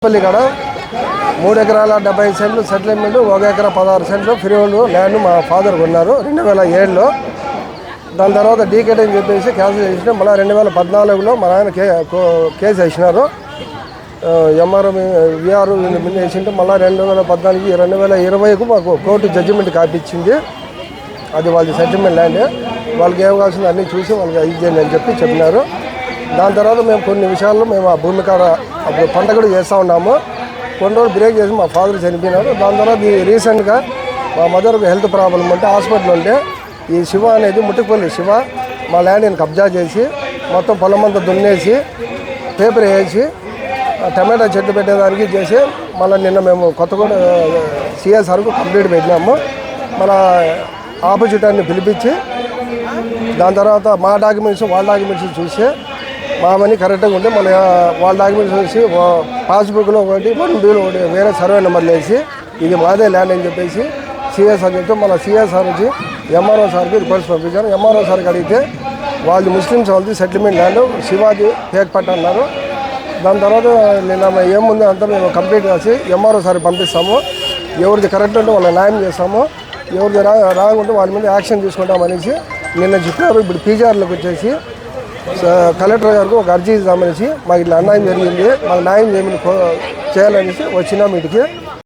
పల్లి కాడ 3 ఎకరాల 70 సెంట్లు సెటిల్మెంట్, 1 ఎకరా 16 సెంట్లు ఫ్రీ హోల్డ్ ల్యాండ్ మా ఫాదర్ కొన్నారు 2007లో. దాని తర్వాత డీకేట్ అని చెప్పేసి క్యాన్సిల్ చేసిన. మళ్ళీ 2014లో మా నాయన కేసు వేసినారు. ఎంఆర్ఓ విఆర్ ముందు వేసింటే మళ్ళీ 2014 2020కు మాకు కోర్టు జడ్జిమెంట్ కాపించింది. అది వాళ్ళది సెటిల్మెంట్ ల్యాండ్. వాళ్ళకి ఏం కావాల్సింది అన్నీ చూసి వాళ్ళకి ఇచ్చేయండి అని చెప్పినారు. దాని తర్వాత మేము కొన్ని విషయాల్లో మేము ఆ భూమి కాడ అప్పుడు పంట కూడా చేస్తూ ఉన్నాము. కొన్ని రోజులు బ్రేక్ చేసి మా ఫాదర్ చనిపోయినారు. దాని తర్వాత రీసెంట్గా మా మదర్కి హెల్త్ ప్రాబ్లం ఉంటే హాస్పిటల్ ఉంటే ఈ శివ అనేది ముట్టుపల్లి శివ మా ల్యాండ్ని కబ్జా చేసి మొత్తం పొలం అంతా దున్నేసి పేపర్ వేసి టమాటా చెట్టు పెట్టేదానికి చేసి మళ్ళీ నిన్న మేము కొత్తగూడ సిఎస్ఆర్కు కంప్లీట్ పెట్టినాము. మన ఆపోజిట్ అన్ని పిలిపించి దాని తర్వాత మా డాక్యుమెంట్స్ వాళ్ళ డాక్యుమెంట్స్ చూసి మా మనీ కరెక్ట్గా ఉంటే మళ్ళీ వాళ్ళ డాక్యుమెంట్స్ చూసి పాస్బుక్లో ఒకటి 1Bలో ఒకటి వేరే సర్వే నెంబర్లు వేసి ఇది మాదే ల్యాండ్ అని చెప్పేసి సిఎస్ఆర్ చెప్తే మన సిఎస్ఆర్ వచ్చి ఎంఆర్ఓ సార్కి రిపోర్ట్స్ పంపించారు. ఎంఆర్ఓ సార్కి అడిగితే వాళ్ళు ముస్లిమ్స్ వాళ్ళది సెటిల్మెంట్ ల్యాండ్ శివాజీ ఫేక్ పట్ట అన్నారు. దాని తర్వాత నిన్న ఏముంది అంతా మేము కంప్లీట్ చేసి ఎంఆర్ఓ సార్కి పంపిస్తాము. ఎవరిది కరెక్ట్ ఉంటే వాళ్ళ న్యాయం చేస్తాము, ఎవరిది రాంగ్ ఉంటే వాళ్ళ మీద యాక్షన్ తీసుకుంటామనేసి నిన్న చెప్పారు. ఇప్పుడు పీజీఆర్లోకి వచ్చేసి కలెక్టర్ గారికి ఒక అర్జీ ఇద్దామనేసి మాకు ఇట్లా అన్యాయం జరిగింది, మాకు న్యాయం చేయాలనేసి వచ్చినాం ఇంటికి.